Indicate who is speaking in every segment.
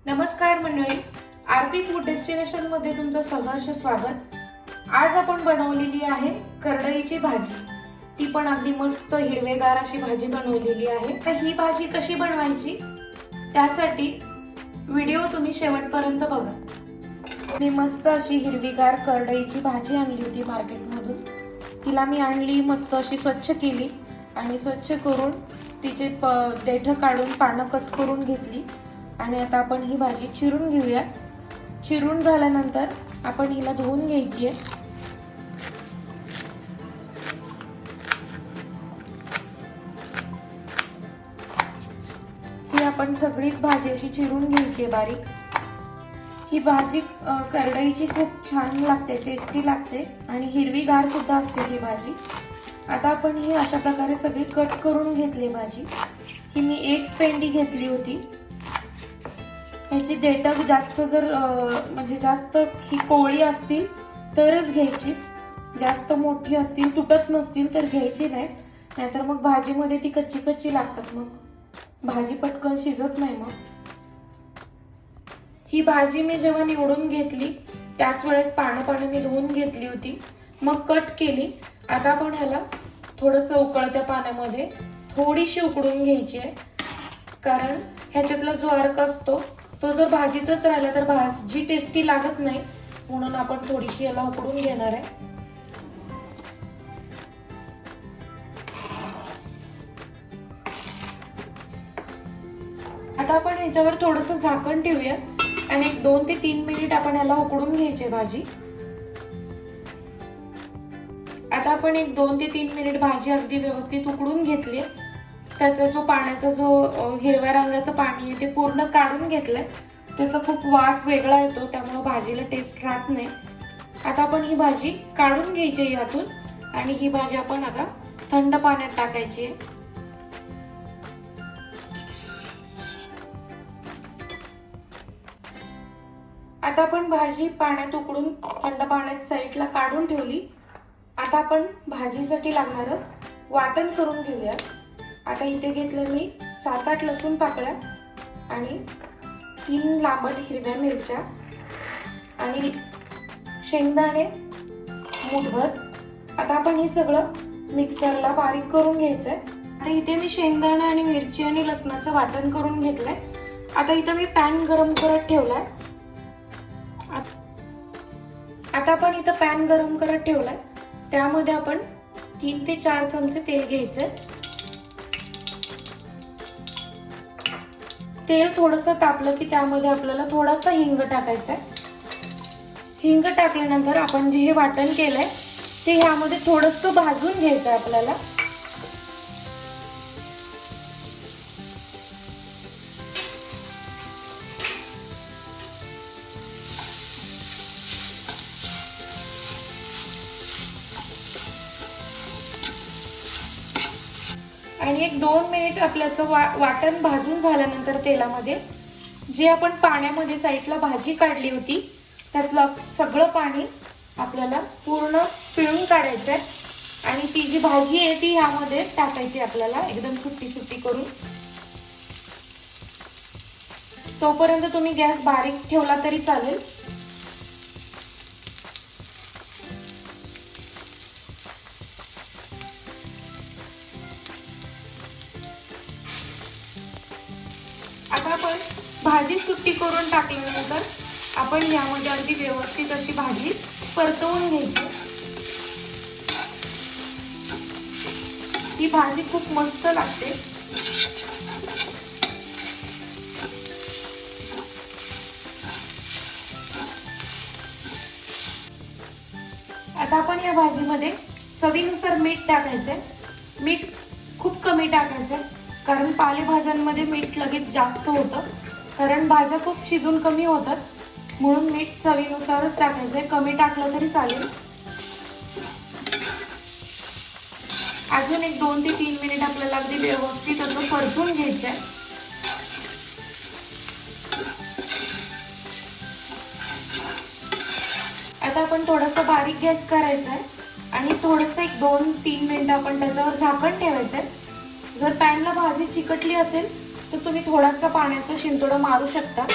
Speaker 1: नमस्कार मंडळी, आरती food destination मध्ये तुमचं सहर्ष स्वागत। आज आपण बनवलेली आहे करडईची भाजी। ती पण अगदी मस्त हिरवेगार अशी भाजी बनवलेली आहे। तर ही भाजी कशी बनवायची त्यासाठी व्हिडिओ तुम्ही शेवटपर्यंत बघा। मी मस्त अशी हिरवीगार करडईची भाजी आणली होती मार्केटमधून। तिला मी आणली, मस्त अशी स्वच्छ केली आणि स्वच्छ करून तिचे देठ काढून पानं कट करून घेतली। आणि आता आपण ही भाजी चिरून घेऊया। चिरून झाल्यानंतर आपण हिला धुवून घ्यायची आहे। ही आपण सगळीच भाजी अशी चिरून घ्यायची आहे बारीक। ही भाजी करडईची खूप छान लागते, टेस्टी लागते आणि हिरवीगार सुद्धा असते ही भाजी। आता आपण ही अशा प्रकारे सगळी कट करून घेतली भाजी। ही मी एक पेंडी घेतली होती। ह्याची देठ जास्त म्हणजे जास्त ही कोवळी असतील तरच घ्यायची, जास्त मोठी असतील तुटत नसतील तर घ्यायची नाही, नाहीतर मग भाजीमध्ये ती कच्ची कच्ची लागतात, मग भाजी पटकन शिजत नाही। मग ही भाजी मी जेव्हा निवडून घेतली त्याच वेळेस पानं मी धुवून घेतली होती, मग कट केली। आता आपण ह्याला थोडंसं उकळत्या पाण्यामध्ये थोडीशी उकडून घ्यायची आहे, कारण ह्याच्यातला जो अर्क असतो तो जर भाजीतच राहिला तर भाजी टेस्टी लागत नाही, म्हणून आपण थोडीशी याला उकडून घेणार आहे। आता आपण ह्याच्यावर थोडंसं झाकण ठेवूया आणि एक 2 ते 3 मिनिट आपण याला उकडून घ्यायची भाजी। आता आपण एक 2 ते 3 मिनिट भाजी अगदी व्यवस्थित उकडून घेतली। त्याचा जो पाण्याचा जो हिरव्या रंगाचं पाणी आहे ते पूर्ण काढून घेतलंय। त्याचा खूप वास वेगळा येतो, त्यामुळे भाजीला टेस्ट राहत नाही। आता आपण ही भाजी काढून घ्यायची यातून आणि ही भाजी आपण आता थंड पाण्यात टाकायची आहे। आता आपण भाजी पाण्यात उकडून थंड पाण्यात साईडला काढून ठेवली। आता आपण भाजीसाठी लागणार वाटण करून घेऊया। आता इथे घेतलं मी 7-8 लसूण पाकळ्या आणि 3 लांबट हिरव्या मिरच्या आणि शेंगदाणे मूठभर। आता आपण हे सगळं मिक्सरला बारीक करून घ्यायचंय। आता इथे मी शेंगदाणे आणि मिरची आणि लसणाचं वाटण करून घेतलंय। आता इथे मी पॅन गरम करत ठेवलाय। आता आपण इथं पॅन गरम करत ठेवलाय, त्यामध्ये आपण 3 ते 4 चमचे तेल घ्यायचंय। तेल थोडंसं तापलं की त्यामध्ये आपल्याला थोडासा हिंग टाकायचा आहे। हिंग टाकल्यानंतर आपण जे हे वाटण केलंय ते ह्यामध्ये थोडंसं भाजून घ्यायचं आपल्याला। आणि एक 2 मिनिट आपल्याचं वाटण भाजून झाल्यानंतर तेलामध्ये जे आपण पाण्यामध्ये साईडला भाजी काढली होती त्यातलं सगळं पाणी आपल्याला पूर्ण पिळून काढायचंय आणि ती जी भाजी आहे ती ह्यामध्ये टाकायची आपल्याला, एकदम सुट्टी करून। तोपर्यंत तुम्ही गॅस बारीक ठेवला तरी चालेल। आता आपण भाजी सुट्टी करून टाकल्यानंतर आपण यामध्ये अगदी व्यवस्थित अशी भाजी परतवून घ्यायची। ही भाजी खूप मस्त लागते। आता आपण या भाजीमध्ये चवीनुसार मीठ टाकायचंय। मीठ खूप कमी टाकायचंय, कारण पालेभाज्यांमध्ये मीठ लगेच जास्त होतं, कारण भाज्या खूप शिजून कमी होतात, म्हणून मीठ चवीनुसारच टाकायचंय, कमी टाकलं तरी चालेल। अजून एक 2 ते 3 मिनिट आपल्याला अगदी व्यवस्थित असं परतून घ्यायचंय। आता आपण थोडासा बारीक गॅस करायचा आहे आणि थोडंसं एक 2-3 मिनिट आपण त्याच्यावर झाकण ठेवायचंय। जर पॅनला भाजी चिकटली असेल तर तुम्ही थोडासा पाण्याचा शिंतोडा मारू शकता।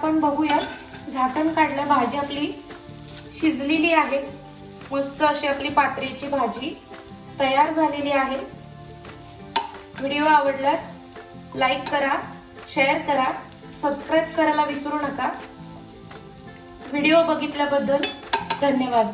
Speaker 1: आपण बघूया, झाकण काढलं, भाजी आपली शिजलेली आहे, मस्त अशी आपली पात्रीची भाजी तयार झालेली आहे। व्हिडिओ आवडल्यास लाईक करा, शेअर करा, सबस्क्राईब करायला विसरू नका। व्हिडिओ बघितल्याबद्दल धन्यवाद।